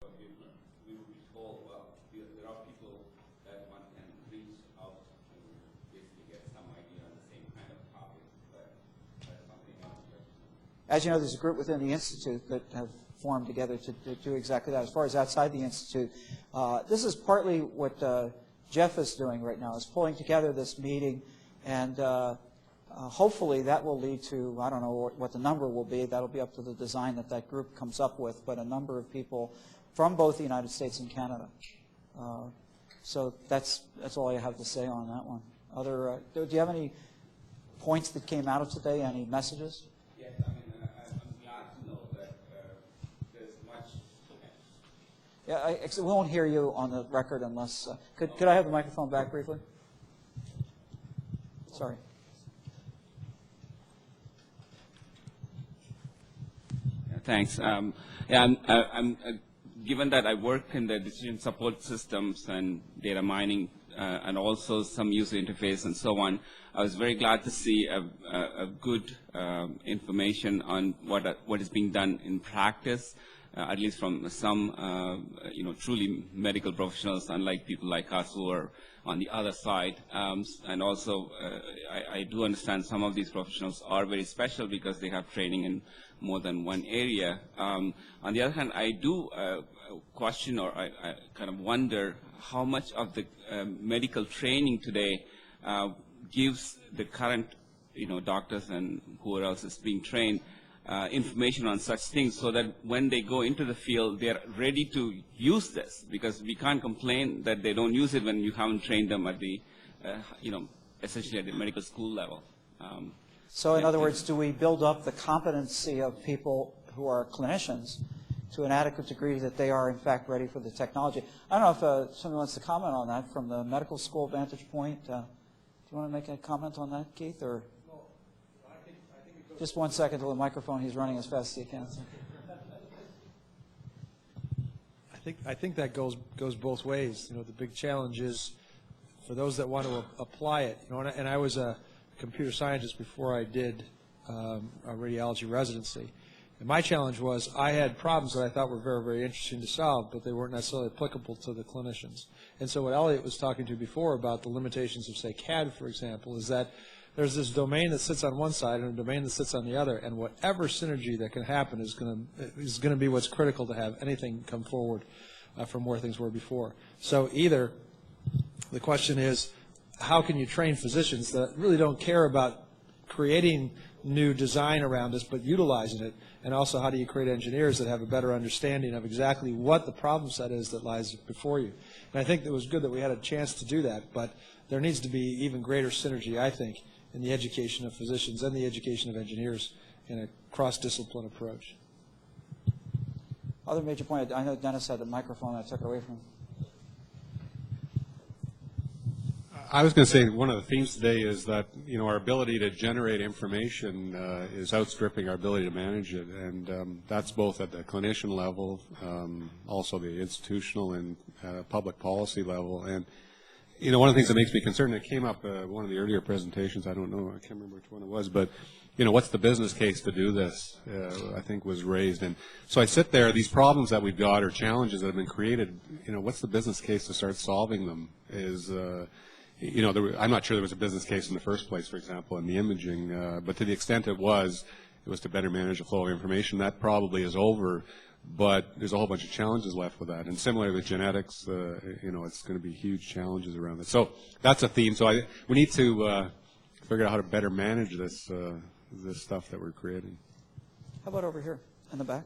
We would be told, well, there are people that one can reach out to basically get some idea on the same kind of topic, but that's something else. As you know, there's a group within the Institute that have formed together to do exactly that. As far as outside the Institute, this is partly what Jeff is doing right now, is pulling together this meeting, and hopefully that will lead to, I don't know what the number will be, that'll be up to the design that that group comes up with, but a number of people from both the United States and Canada. So that's all I have to say on that one. Do you have any points that came out of today, any messages? Yes, I mean, I'm glad to know that there's much. Yeah, we won't hear you on the record unless, could I have the microphone back briefly? Sorry. Thanks. I'm given that I work in the decision support systems and data mining and also some user interface and so on, I was very glad to see a good information on what is being done in practice, at least from some truly medical professionals, unlike people like us who are on the other side. And also, I do understand some of these professionals are very special because they have training in more than one area. On the other hand, I do question, or I kind of wonder how much of the medical training today gives the current doctors and whoever else is being trained information on such things, so that when they go into the field, they're ready to use this, because we can't complain that they don't use it when you haven't trained them at the, essentially at the medical school level. So in other words, do we build up the competency of people who are clinicians to an adequate degree that they are in fact ready for the technology? I don't know if someone wants to comment on that from the medical school vantage point. Do you want to make a comment on that, Keith? Or well, I think it goes just 1 second till the microphone. He's running as fast as he can. I think that goes both ways. The big challenge is for those that want to apply it. And I was a computer scientist before I did a radiology residency. And my challenge was I had problems that I thought were very, very interesting to solve, but they weren't necessarily applicable to the clinicians. And so what Elliot was talking to before about the limitations of, say, CAD, for example, is that there's this domain that sits on one side and a domain that sits on the other, and whatever synergy that can happen is going to be what's critical to have anything come forward from where things were before. So either the question is, how can you train physicians that really don't care about creating new design around us, but utilizing it? And also, how do you create engineers that have a better understanding of exactly what the problem set is that lies before you? And I think it was good that we had a chance to do that, but there needs to be even greater synergy, I think, in the education of physicians and the education of engineers in a cross-discipline approach. Other major point, I know Dennis had the microphone I took away from him. I was going to say one of the themes today is that our ability to generate information is outstripping our ability to manage it, and that's both at the clinician level, also the institutional and public policy level. And one of the things that makes me concerned, it came up one of the earlier presentations. I don't know, I can't remember which one it was, but what's the business case to do this? I think was raised, and so I sit there. These problems that we've got or challenges that have been created. What's the business case to start solving them? I'm not sure there was a business case in the first place, for example, in the imaging, but to the extent it was to better manage the flow of information. That probably is over, but there's a whole bunch of challenges left with that. And similarly with genetics, it's going to be huge challenges around it. So that's a theme. So we need to figure out how to better manage this stuff that we're creating. How about over here in the back?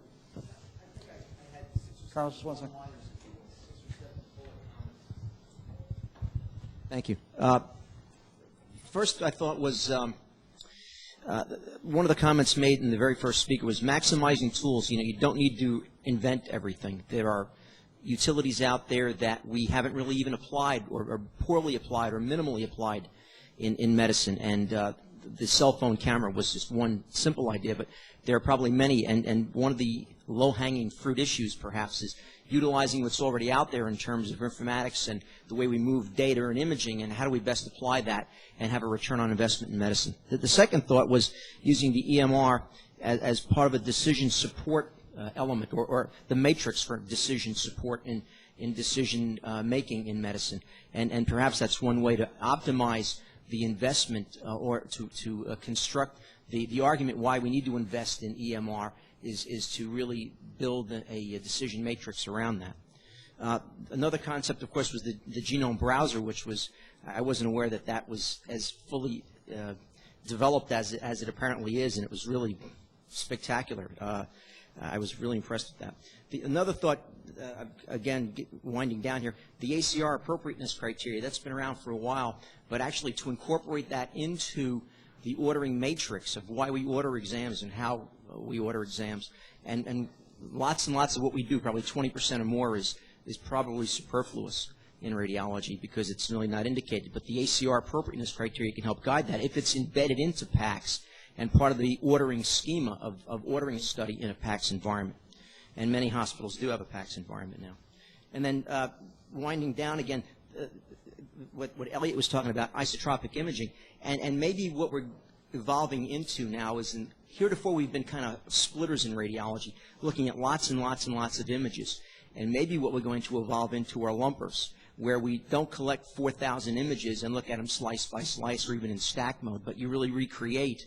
Carlos, just 1 second. Thank you. First, I thought was one of the comments made in the very first speaker was maximizing tools. You don't need to invent everything. There are utilities out there that we haven't really even applied or poorly applied or minimally applied in medicine. And the cell phone camera was just one simple idea, but there are probably many. And one of the low-hanging fruit issues, perhaps, is utilizing what's already out there in terms of informatics and the way we move data and imaging, and how do we best apply that and have a return on investment in medicine. The second thought was using the EMR as part of a decision support element or the matrix for decision support in decision making in medicine. And perhaps that's one way to optimize the investment or to construct the argument why we need to invest in EMR is to really build a decision matrix around that. Another concept, of course, was the genome browser, which was, I wasn't aware that that was as fully developed as it apparently is, and it was really spectacular. I was really impressed with that. Another thought, again, winding down here, the Acr Appropriateness Criteria, that's been around for a while, but actually to incorporate that into the ordering matrix of why we order exams and how we order exams, and lots of what we do, probably 20% or more, is probably superfluous in radiology because it's really not indicated. But the Acr Appropriateness Criteria can help guide that if it's embedded into PACS and part of the ordering schema of ordering a study in a PACS environment. And many hospitals do have a PACS environment now. And then winding down again, what Elliot was talking about, isotropic imaging, and maybe what we're evolving into now is, heretofore we've been kind of splitters in radiology, looking at lots and lots and lots of images. And maybe what we're going to evolve into are lumpers, where we don't collect 4,000 images and look at them slice by slice or even in stack mode, but you really recreate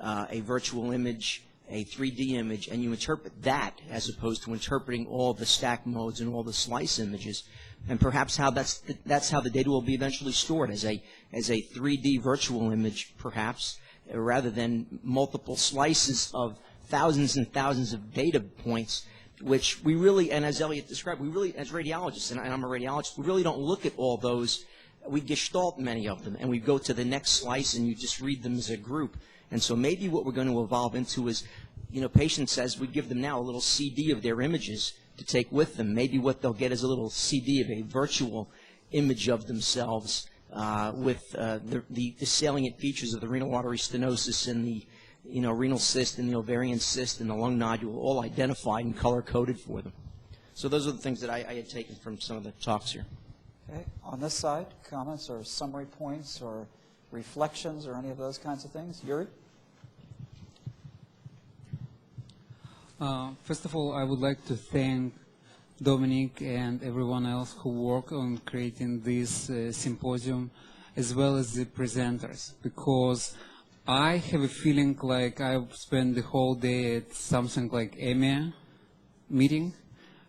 a virtual image, a 3D image, and you interpret that as opposed to interpreting all the stack modes and all the slice images. And perhaps that's how the data will be eventually stored, as a 3D virtual image, perhaps, rather than multiple slices of thousands and thousands of data points, which we really, and as Elliot described, we really, as radiologists, and I'm a radiologist, we really don't look at all those. We gestalt many of them, and we go to the next slice, and you just read them as a group. And so maybe what we're going to evolve into is, patient says we give them now a little CD of their images to take with them. Maybe what they'll get is a little CD of a virtual image of themselves with the salient features of the renal artery stenosis and the renal cyst and the ovarian cyst and the lung nodule all identified and color-coded for them. So those are the things that I had taken from some of the talks here. Okay. On this side, comments or summary points or reflections or any of those kinds of things? Yuri? First of all, I would like to thank Dominic and everyone else who worked on creating this symposium, as well as the presenters, because I have a feeling like I've spent the whole day at something like EMEA meeting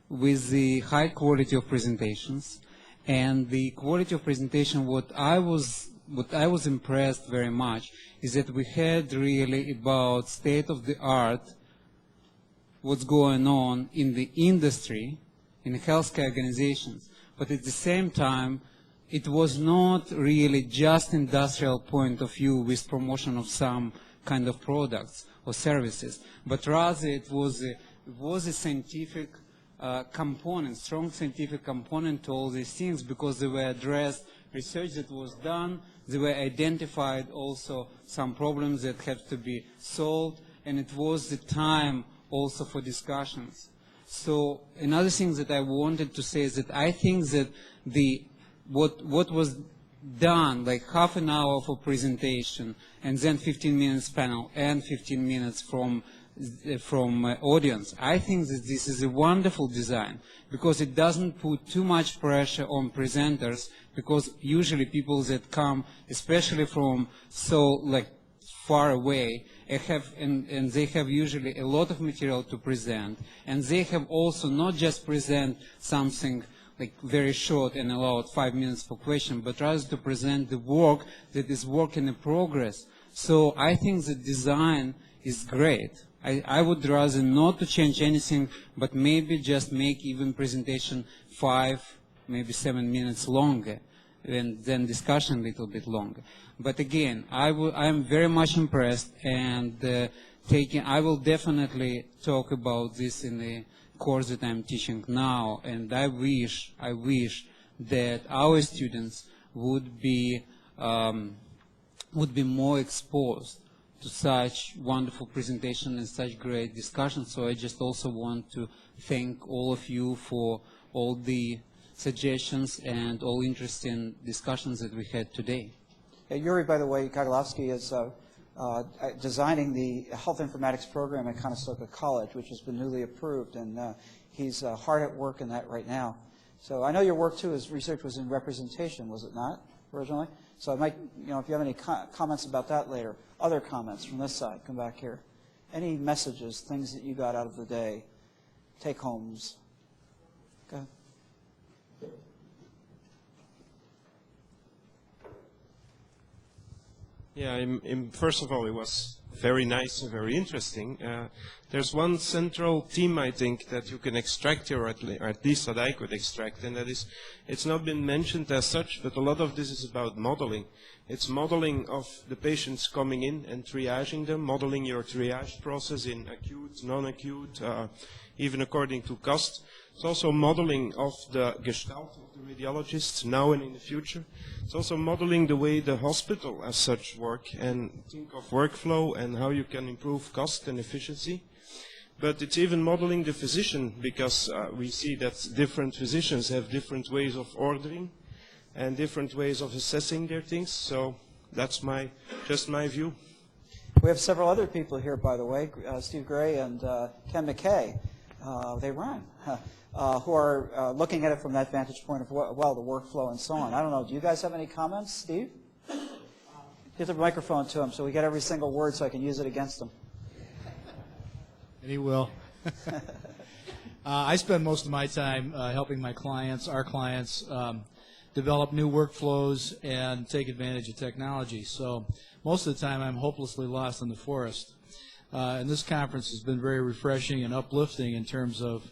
with the high quality of presentations. And the quality of presentation, what I was impressed very much is that we had really about state of the art, what's going on in the industry, in the healthcare organizations. But at the same time, it was not really just industrial point of view with promotion of some kind of products or services, but rather it was a scientific component, strong scientific component to all these things, because they were addressed, research that was done, they were identified also some problems that have to be solved, and it was the time also for discussions. So another thing that I wanted to say is that I think that what was done, like half an hour for presentation, and then 15 minutes panel and 15 minutes from audience, I think that this is a wonderful design, because it doesn't put too much pressure on presenters, because usually people that come, especially from so far away, and they have usually a lot of material to present, and they have also not just present something like very short and allowed 5 minutes for question, but rather to present the work that is work in progress. So I think the design is great. I would rather not to change anything, but maybe just make even presentation 5, maybe 7 minutes longer, and then discussion a little bit longer. But again, I'm very much impressed, and I will definitely talk about this in the course that I'm teaching now, and I wish that our students would be more exposed to such wonderful presentation and such great discussion. So I just also want to thank all of you for all the suggestions and all interesting discussions that we had today. Yuri, by the way, Kagalovsky is designing the Health Informatics program at Conestoga College, which has been newly approved, and he's hard at work in that right now. So I know your work, too, his research was in representation, was it not, originally? So I might, if you have any comments about that later. Other comments from this side, come back here. Any messages, things that you got out of the day, take-homes? Go ahead. Yeah, first of all, it was very nice and very interesting. There's one central theme, I think, that you can extract here, or at least that I could extract, and that is, it's not been mentioned as such, but a lot of this is about modeling. It's modeling of the patients coming in and triaging them, modeling your triage process in acute, non-acute, even according to cost. It's also modeling of the gestalt of the radiologists now and in the future. It's also modeling the way the hospital as such work and think of workflow and how you can improve cost and efficiency. But it's even modeling the physician, because we see that different physicians have different ways of ordering and different ways of assessing their things. So that's just my view. We have several other people here, by the way, Steve Gray and Ken McKay. They rhyme. Who are looking at it from that vantage point of, the workflow and so on. I don't know, do you guys have any comments? Steve? Get the microphone to him so we get every single word so I can use it against him. And he will. I spend most of my time helping my clients, our clients, develop new workflows and take advantage of technology. So most of the time I'm hopelessly lost in the forest. And this conference has been very refreshing and uplifting in terms of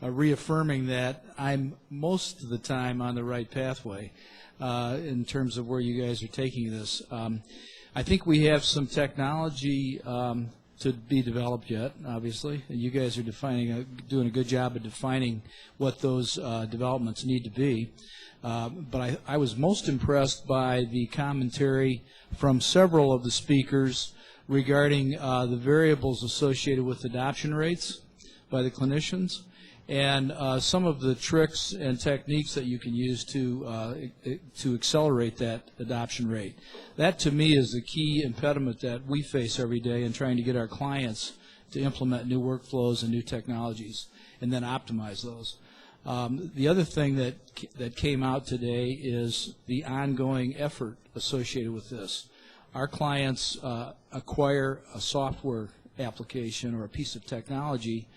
reaffirming that I'm most of the time on the right pathway in terms of where you guys are taking this. I think we have some technology to be developed yet, obviously, and you guys are doing a good job of defining what those developments need to be. But I was most impressed by the commentary from several of the speakers regarding the variables associated with adoption rates by the clinicians, and some of the tricks and techniques that you can use to accelerate that adoption rate. That, to me, is the key impediment that we face every day in trying to get our clients to implement new workflows and new technologies, and then optimize those. The other thing that came out today is the ongoing effort associated with this. Our clients acquire a software application or a piece of technology.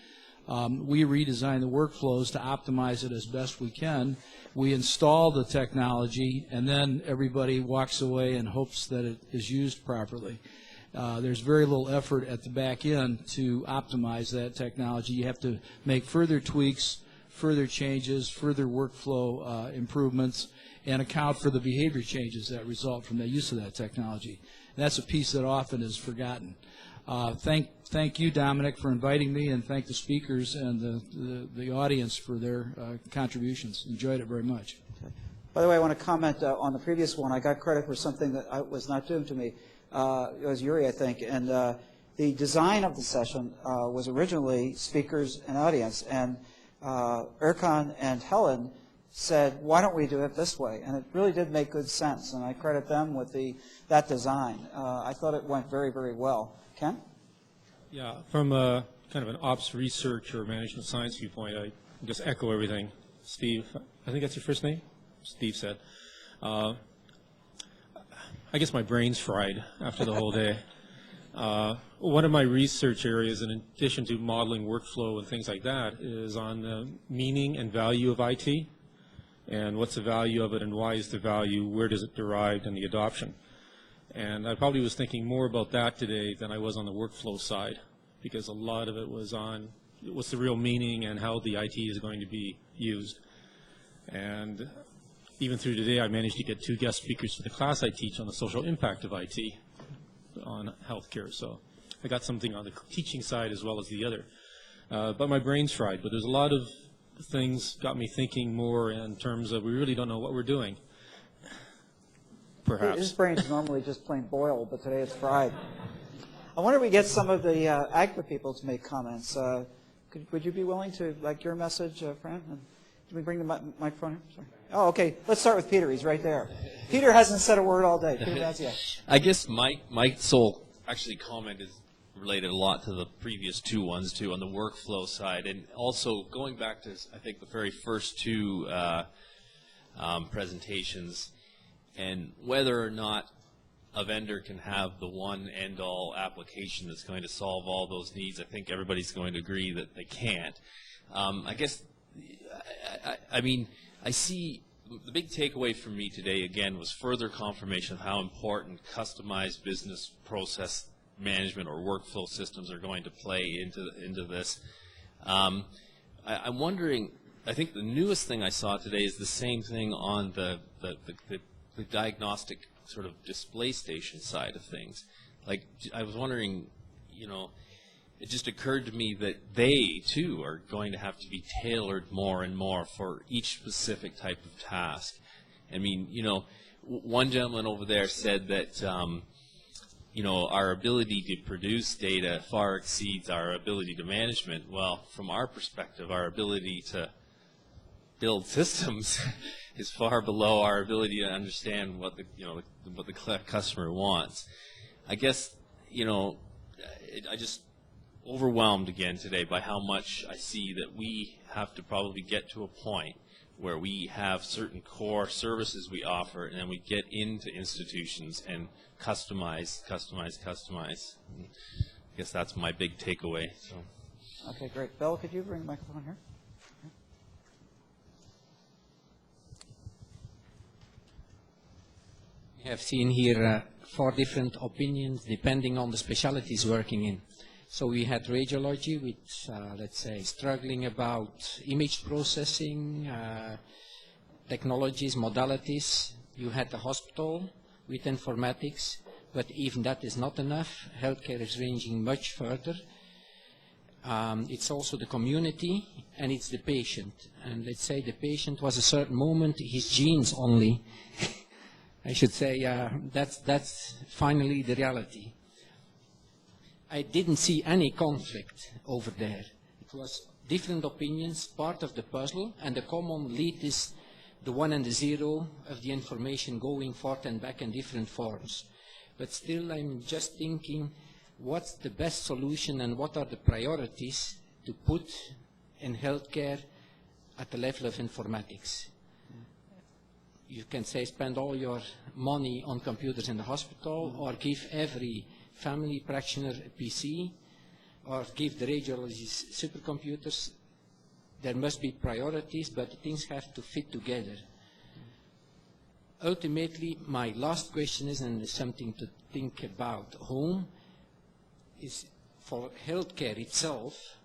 We redesign the workflows to optimize it as best we can. We install the technology, and then everybody walks away and hopes that it is used properly. There's very little effort at the back end to optimize that technology. You have to make further tweaks, further changes, further workflow improvements, and account for the behavior changes that result from the use of that technology. And that's a piece that often is forgotten. Thank you, Dominic, for inviting me, and thank the speakers and the audience for their contributions. Enjoyed it very much. Okay. By the way, I want to comment on the previous one. I got credit for something that was not due to me. It was Yuri, I think. And the design of the session was originally speakers and audience. And Erkan and Helen said, why don't we do it this way? And it really did make good sense, and I credit them with that design. I thought it went very, very well. Ken? Yeah, from a kind of an ops research or management science viewpoint, I just echo everything Steve, I think that's your first name? Steve said. I guess my brain's fried after the whole day. One of my research areas, in addition to modeling workflow and things like that, is on the meaning and value of IT, and what's the value of it, and why is the value, where does it derive, and the adoption. And I probably was thinking more about that today than I was on the workflow side, because a lot of it was on what's the real meaning and how the IT is going to be used. And even through today, I managed to get 2 guest speakers for the class I teach on the social impact of IT on healthcare. So I got something on the teaching side as well as the other. But my brain's fried. But there's a lot of things got me thinking more in terms of we really don't know what we're doing. Perhaps. His brain's normally just plain boiled, but today it's fried. I wonder if we get some of the Agfa people to make comments. Would you be willing to, like your message, Fran? Can we bring the microphone here? Sorry. Oh, okay. Let's start with Peter. He's right there. Peter hasn't said a word all day. Peter, that's, yeah. I guess my sole actually comment is related a lot to the previous two ones, too, on the workflow side. And also, going back to, I think, the very first two presentations, and whether or not a vendor can have the one end-all application that's going to solve all those needs, I think everybody's going to agree that they can't. I guess, I mean, I see the big takeaway for me today, again, was further confirmation of how important customized business process management or workflow systems are going to play into this. I'm wondering, I think the newest thing I saw today is the same thing on the diagnostic sort of display station side of things. Like, I was wondering, you know, it just occurred to me that they, too, are going to have to be tailored more and more for each specific type of task. I mean, you know, one gentleman over there said that, you know, our ability to produce data far exceeds our ability to management. Well, from our perspective, our ability to build systems is far below our ability to understand what the, you know, what the customer wants. I guess, you know, I just overwhelmed again today by how much I see that we have to probably get to a point where we have certain core services we offer, and then we get into institutions and customize. I guess that's my big takeaway. So. Okay, great. Bill, could you bring the microphone here? We have seen here 4 different opinions depending on the specialties working in. So we had radiology, which, let's say, struggling about image processing, technologies, modalities. You had the hospital with informatics, but even that is not enough. Healthcare is ranging much further. It's also the community, and it's the patient. And let's say the patient was a certain moment, his genes only. I should say that's finally the reality. I didn't see any conflict over there. It was different opinions, part of the puzzle, and the common lead is the 1 and the 0 of the information going forth and back in different forms. But still, I'm just thinking, what's the best solution and what are the priorities to put in healthcare at the level of informatics? You can say spend all your money on computers in the hospital, or give every family practitioner a PC, or give the radiologists supercomputers. There must be priorities, but things have to fit together. Ultimately, my last question is, and it's something to think about home, is for healthcare itself,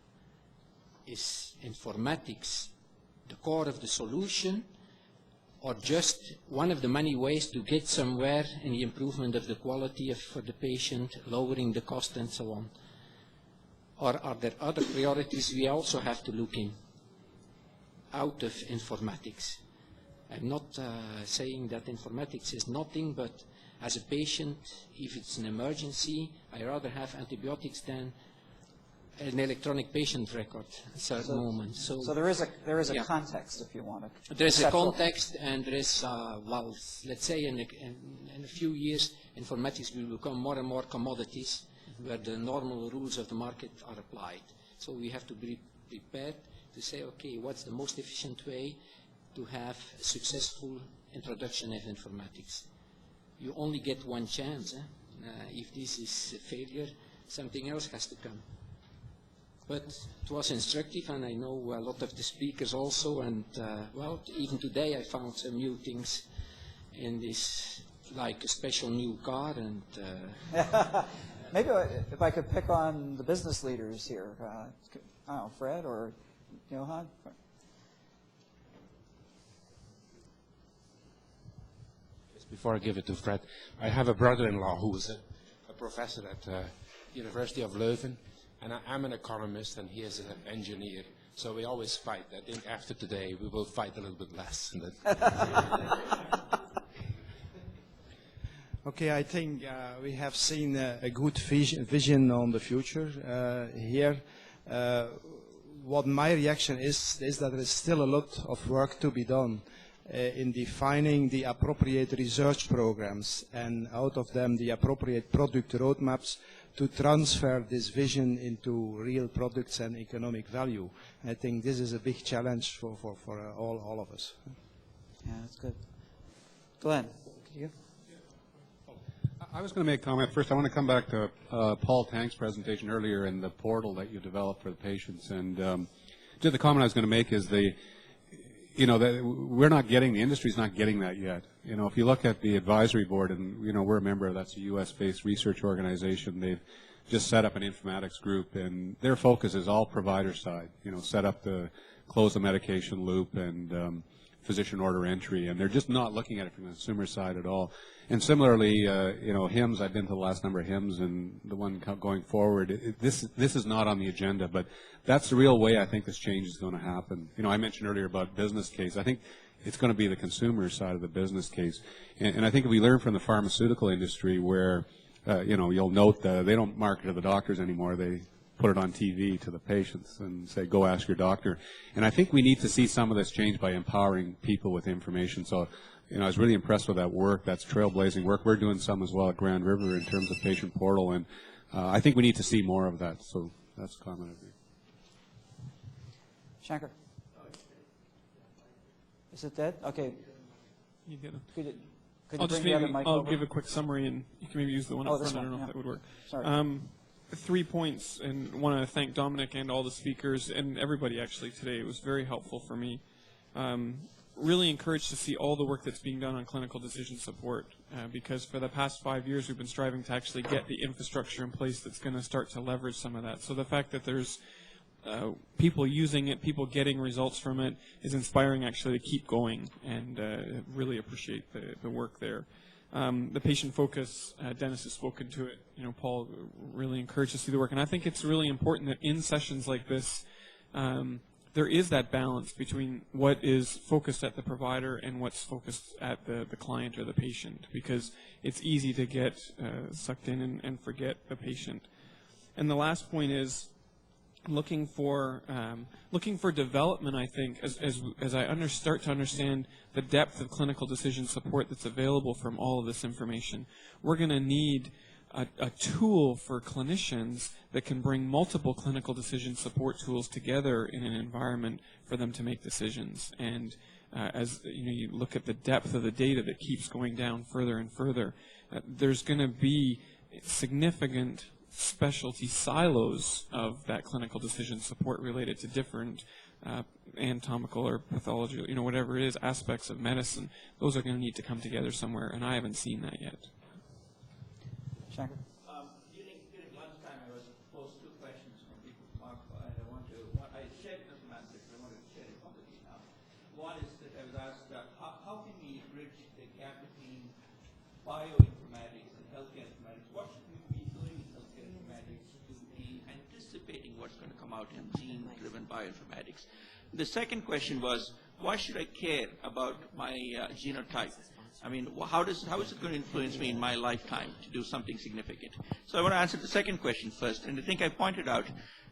is informatics the core of the solution, or just one of the many ways to get somewhere in the improvement of the quality for the patient, lowering the cost and so on? Or are there other priorities we also have to look in out of informatics? I'm not saying that informatics is nothing, but as a patient, if it's an emergency, I rather have antibiotics than an electronic patient record at a certain moment. So there is a context, if you want to. There is a context, and there is, well, let's say in a few years, informatics will become more and more commodities where the normal rules of the market are applied. So we have to be prepared to say, okay, what's the most efficient way to have a successful introduction of informatics? You only get one chance. If this is a failure, something else has to come. But it was instructive, and I know a lot of the speakers also, and well, even today I found some new things in this, like a special new car, and maybe if I could pick on the business leaders here, I don't know, Fred or Johan? Before I give it to Fred, I have a brother-in-law who is a professor at University of Leuven, and I'm an economist and he is an engineer. So we always fight. I think after today we will fight a little bit less. Okay, I think we have seen a good vision on the future here. What my reaction is that there is still a lot of work to be done. in defining the appropriate research programs, and out of them the appropriate product roadmaps to transfer this vision into real products and economic value. I think this is a big challenge for all of us. Yeah, that's good. Glenn, could you? I was going to make a comment. First, I want to come back to Paul Tank's presentation earlier and the portal that you developed for the patients. And just the comment I was going to make is that we're not getting, the industry's not getting that yet. If you look at the advisory board, and we're a member of, that's a U.S.-based research organization. They've just set up an informatics group, and their focus is all provider side. Set up the close the medication loop and physician order entry, and they're just not looking at it from the consumer side at all. And similarly, HIMSS, I've been to the last number of HIMSS, and the one going forward, this is not on the agenda, but that's the real way I think this change is going to happen. I mentioned earlier about business case. I think it's going to be the consumer side of the business case. And I think if we learn from the pharmaceutical industry where, you'll note that they don't market to the doctors anymore. They put it on TV to the patients and say, go ask your doctor. And I think we need to see some of this change by empowering people with information. So, I was really impressed with that work. That's trailblazing work. We're doing some as well at Grand River in terms of patient portal, and I think we need to see more of that. So that's a comment I think. Shankar. Is it dead? Okay. You get it. Could I'll you just bring the other maybe, mic I'll over? give a quick summary, and you can maybe use the one up front. I don't know if that would work. Sorry. 3 points, and want to thank Dominic and all the speakers and everybody actually today. It was very helpful for me. Really encouraged to see all the work that's being done on clinical decision support, because for the past 5 years we've been striving to actually get the infrastructure in place that's going to start to leverage some of that. So the fact that there's people using it, people getting results from it, is inspiring actually to keep going, and really appreciate the work there. The patient focus, Dennis has spoken to it. Paul, really encouraged to see the work, and I think it's really important that in sessions like this, there is that balance between what is focused at the provider and what's focused at the client or the patient, because it's easy to get sucked in and forget the patient. And the last point is looking for development. I think as I start to understand the depth of clinical decision support that's available from all of this information, we're going to need a tool for clinicians that can bring multiple clinical decision support tools together in an environment for them to make decisions. And as you look at the depth of the data that keeps going down further and further, there's going to be significant specialty silos of that clinical decision support related to different anatomical or pathology, whatever it is, aspects of medicine. Those are going to need to come together somewhere, and I haven't seen that yet. Shankar. During lunchtime, I was posed 2 questions from people from Agfa, and I shared informatics. I wanted to share it publicly now. One is that I was asked, how can we bridge the gap between bioinformatics and healthcare informatics? What should we be doing in healthcare informatics to be anticipating what's going to come out in gene-driven bioinformatics? The second question was, why should I care about my genotype? I mean, how is it going to influence me in my lifetime to do something significant? So I want to answer the second question first. And I think I pointed out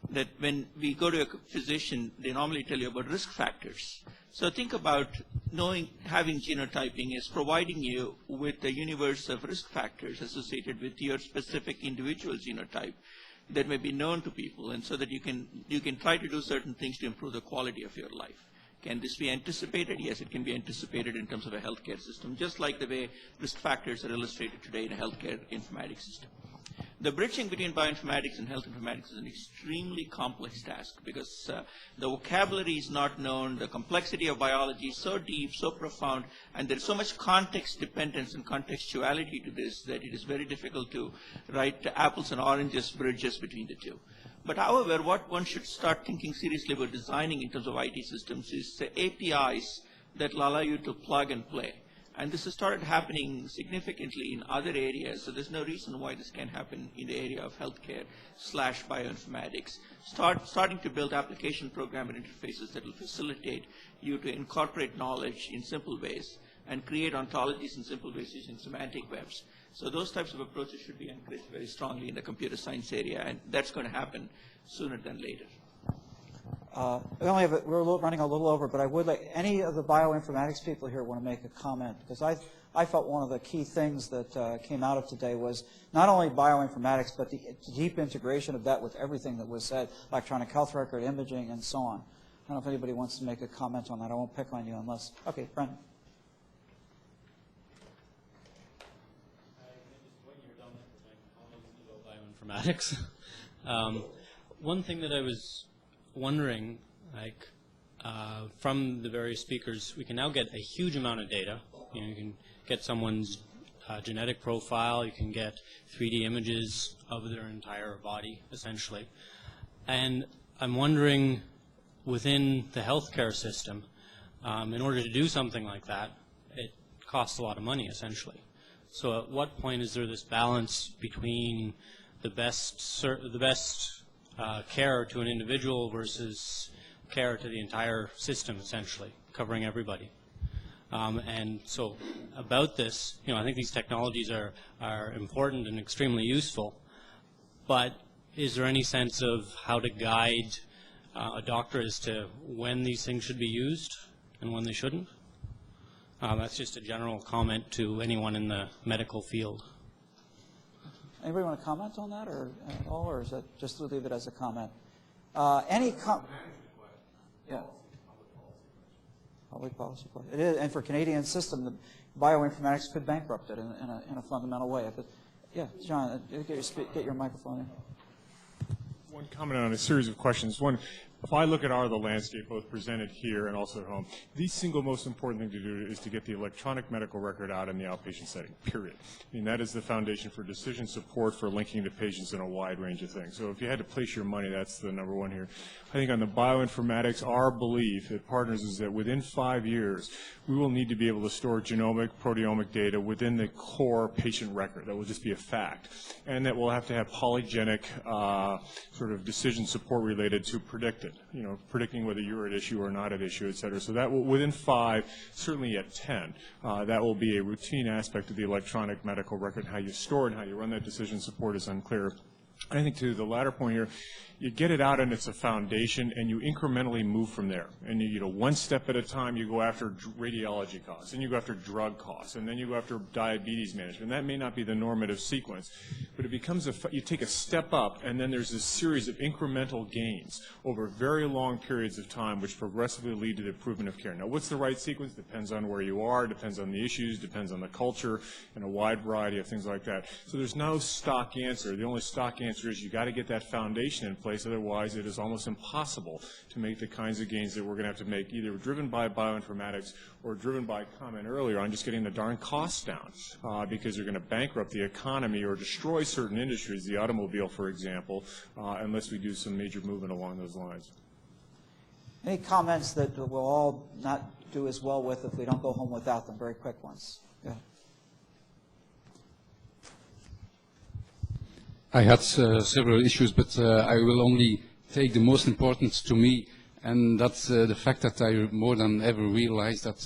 that when we go to a physician, they normally tell you about risk factors. So think about having genotyping is providing you with a universe of risk factors associated with your specific individual genotype that may be known to people, and so that you can try to do certain things to improve the quality of your life. Can this be anticipated? Yes, it can be anticipated in terms of a healthcare system, just like the way risk factors are illustrated today in a healthcare informatics system. The bridging between bioinformatics and health informatics is an extremely complex task, because the vocabulary is not known, the complexity of biology is so deep, so profound, and there's so much context dependence and contextuality to this that it is very difficult to write apples and oranges bridges between the two. But however, what one should start thinking seriously about designing in terms of IT systems is the APIs that will allow you to plug and play. And this has started happening significantly in other areas, so there's no reason why this can't happen in the area of healthcare / bioinformatics. Starting to build application programmer interfaces that will facilitate you to incorporate knowledge in simple ways and create ontologies in simple ways using semantic webs. So those types of approaches should be encouraged very strongly in the computer science area, and that's going to happen sooner than later. We're running a little over, but I would like any of the bioinformatics people here want to make a comment, because I felt one of the key things that came out of today was not only bioinformatics, but the deep integration of that with everything that was said, electronic health record, imaging, and so on. I don't know if anybody wants to make a comment on that. I won't pick on you unless, okay, Brendan. Bioinformatics. One thing that I was wondering, like, from the various speakers, we can now get a huge amount of data. You know, you can get someone's genetic profile, you can get 3D images of their entire body, essentially. And I'm wondering, within the healthcare system, in order to do something like that, it costs a lot of money, essentially. So at what point is there this balance between the best care to an individual versus care to the entire system, essentially, covering everybody? And so about this, you know, I think these technologies are important and extremely useful, but is there any sense of how to guide a doctor as to when these things should be used and when they shouldn't? That's just a general comment to anyone in the medical field. Anybody want to comment on that or at all, or is that just to leave it as a comment? Yeah. Public policy. It is, and for Canadian system, the bioinformatics could bankrupt it in a fundamental way. But yeah, John, get your microphone in. One comment on a series of questions. One, if I look at the landscape, both presented here and also at home, the single most important thing to do is to get the electronic medical record out in the outpatient setting, period. I mean, that is the foundation for decision support, for linking to patients in a wide range of things. So if you had to place your money, that's the number one here. I think on the bioinformatics, our belief at Partners is that within 5 years, we will need to be able to store genomic, proteomic data within the core patient record. That will just be a fact. And that we'll have to have polygenic sort of decision support related to predict it, you know, predicting whether you're at issue or not at issue, et cetera. So that will, within 5, certainly at 10, that will be a routine aspect of the electronic medical record. How you store it and how you run that decision support is unclear. I think to the latter point here, you get it out and it's a foundation, and you incrementally move from there. And you know, one step at a time, you go after radiology costs, and you go after drug costs, and then you go after diabetes management. That may not be the normative sequence, but it becomes you take a step up, and then there's this series of incremental gains over very long periods of time, which progressively lead to the improvement of care. Now, what's the right sequence? Depends on where you are, depends on the issues, depends on the culture, and a wide variety of things like that. So there's no stock answer. The only stock answer is you got to get that foundation in place. Otherwise, it is almost impossible to make the kinds of gains that we're going to have to make, either driven by bioinformatics or driven by comment earlier on just getting the darn costs down, because you're going to bankrupt the economy or destroy certain industries, the automobile, for example, unless we do some major movement along those lines. Any comments that we'll all not do as well with if we don't go home without them? Very quick ones. Yeah. I had several issues, but I will only take the most important to me, and that's the fact that I more than ever realize that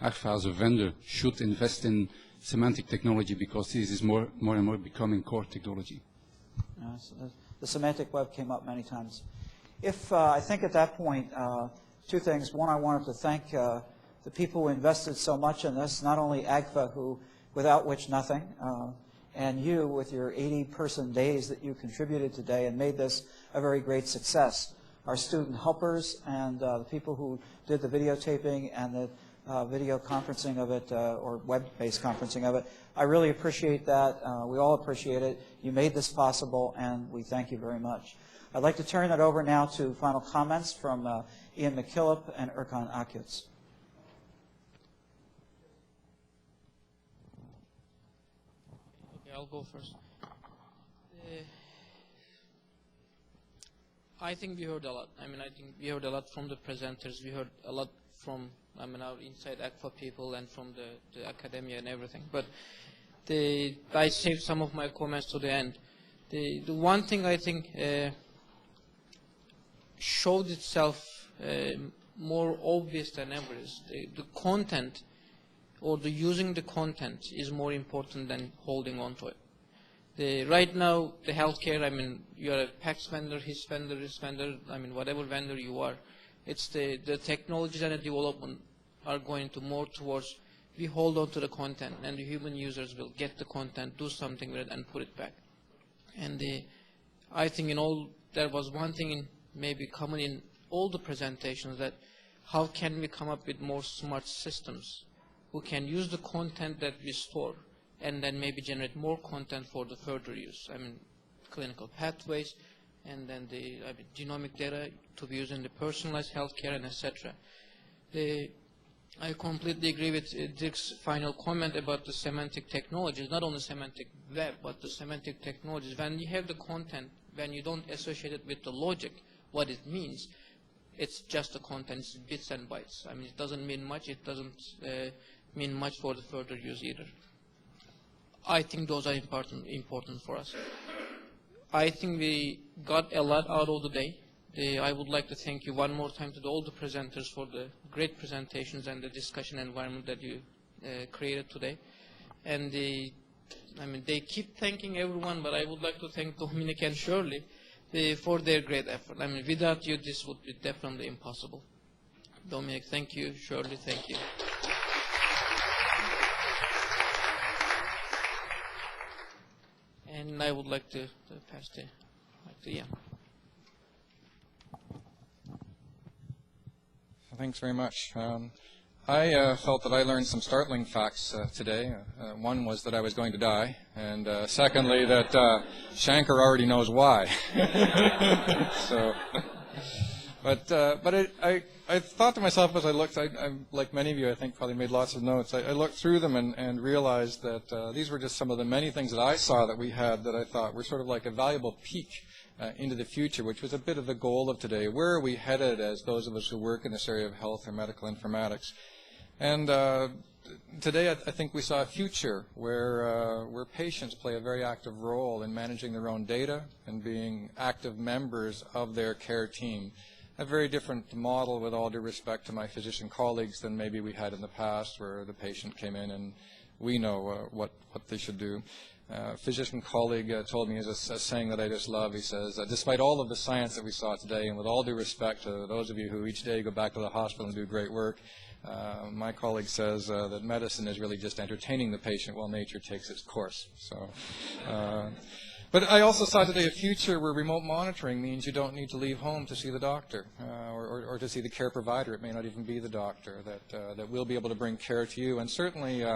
Agfa as a vendor should invest in semantic technology, because this is more and more becoming core technology. So the semantic web came up many times. If I think at that point, two things. One, I wanted to thank the people who invested so much in this, not only Agfa, without which nothing, and you with your 80-person days that you contributed today and made this a very great success. Our student helpers and the people who did the videotaping and the video conferencing of it, or web-based conferencing of it. I really appreciate that. We all appreciate it. You made this possible, and we thank you very much. I'd like to turn it over now to final comments from Ian McKillop and Erkan Akyuz. I'll go first. I think we heard a lot. I think we heard a lot from the presenters. We heard a lot from, our inside Agfa people and from the academia and everything. But I saved some of my comments to the end. The one thing I think showed itself more obvious than ever is the content, or the using the content, is more important than holding on to it. Right now, the healthcare, I mean, you're a PACS vendor, his vendor, I mean, whatever vendor you are, it's the technologies and the development are going to more towards we hold on to the content and the human users will get the content, do something with it and put it back. And I think there was one thing in maybe common in all the presentations, that how can we come up with more smart systems who can use the content that we store and then maybe generate more content for the further use. I mean, clinical pathways, and then the genomic data to be used in the personalized healthcare and etc. I completely agree with Dick's final comment about the semantic technologies, not only semantic web, but the semantic technologies. When you have the content, when you don't associate it with the logic, what it means, it's just the content, it's bits and bytes. I mean, it doesn't mean much, it doesn't mean much for the further use either. I think those are important for us. I think we got a lot out of the day. I would like to thank you one more time to all the presenters for the great presentations and the discussion environment that you created today. And I mean, they keep thanking everyone, but I would like to thank Dominic and Shirley for their great effort. I mean, without you, this would be definitely impossible. Dominic, thank you. Shirley, thank you. And I would like to pass the mic to Ian. Thanks very much. I felt that I learned some startling facts today. One was that I was going to die, and secondly that Shankar already knows why. I thought to myself as I looked, I like many of you, I think probably made lots of notes. I looked through them and realized that these were just some of the many things that I saw that we had that I thought were sort of like a valuable peek into the future, which was a bit of the goal of today. Where are we headed as those of us who work in this area of health or medical informatics? And today I think we saw a future where patients play a very active role in managing their own data and being active members of their care team. A very different model, with all due respect to my physician colleagues, than maybe we had in the past, where the patient came in and we know what they should do. Physician colleague told me a saying that I just love. He says, despite all of the science that we saw today, and with all due respect to those of you who each day go back to the hospital and do great work, my colleague says that medicine is really just entertaining the patient while nature takes its course. So. But I also saw today a future where remote monitoring means you don't need to leave home to see the doctor or to see the care provider. It may not even be the doctor, that will be able to bring care to you. And certainly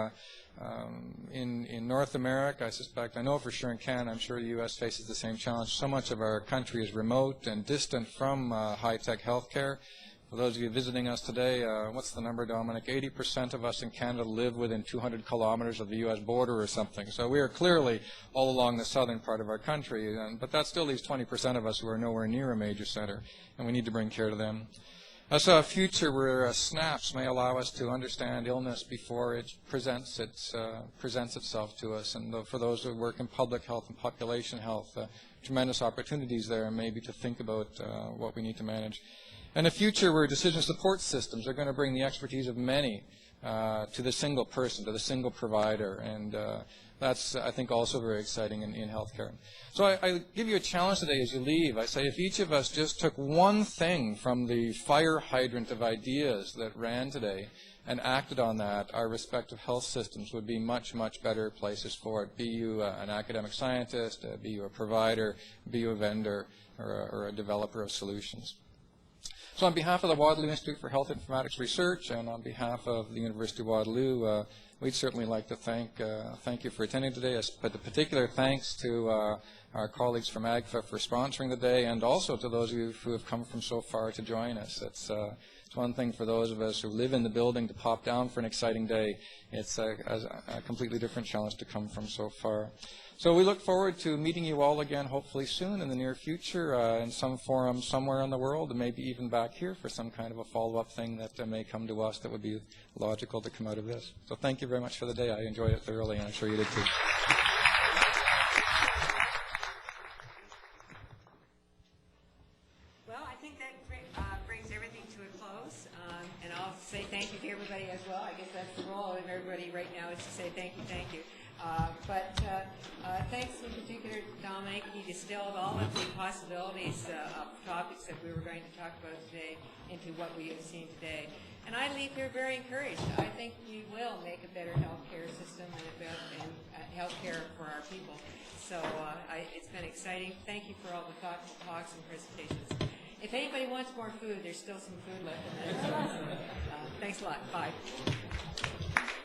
in North America, I suspect, I know for sure in Canada, I'm sure the U.S. faces the same challenge. So much of our country is remote and distant from high-tech healthcare. For those of you visiting us today, what's the number, Dominic? 80% of us in Canada live within 200 kilometers of the U.S. border or something. So we are clearly all along the southern part of our country, but that still leaves 20% of us who are nowhere near a major center, and we need to bring care to them. I saw a future where SNAPs may allow us to understand illness before it presents itself to us, and for those who work in public health and population health, tremendous opportunities there, maybe to think about what we need to manage. And a future where decision support systems are going to bring the expertise of many to the single person, to the single provider, and that's, I think, also very exciting in healthcare. So I give you a challenge today as you leave. I say if each of us just took one thing from the fire hydrant of ideas that ran today and acted on that, our respective health systems would be much, much better places for it. Be you an academic scientist, be you a provider, be you a vendor or a developer of solutions. So on behalf of the Waterloo Institute for Health Informatics Research and on behalf of the University of Waterloo, we'd certainly like to thank you for attending today, but a particular thanks to our colleagues from Agfa for sponsoring the day, and also to those of you who have come from so far to join us. It's one thing for those of us who live in the building to pop down for an exciting day. It's a completely different challenge to come from so far. So we look forward to meeting you all again, hopefully soon in the near future, in some forum somewhere in the world, and maybe even back here for some kind of a follow-up thing that may come to us that would be logical to come out of this. So thank you very much for the day. I enjoyed it thoroughly, and I'm sure you did too. Well, I think that brings everything to a close, and I'll say thank you to everybody as well. I guess that's the role of everybody right now, is to say thank you, thank you. But thanks in particular to Dominic. He distilled all of the possibilities of topics that we were going to talk about today into what we have seen today. And I leave here very encouraged. I think we will make a better healthcare system and healthcare for our people. So it's been exciting. Thank you for all the thoughtful talks and presentations. If anybody wants more food, there's still some food left in that. Thanks a lot. Bye.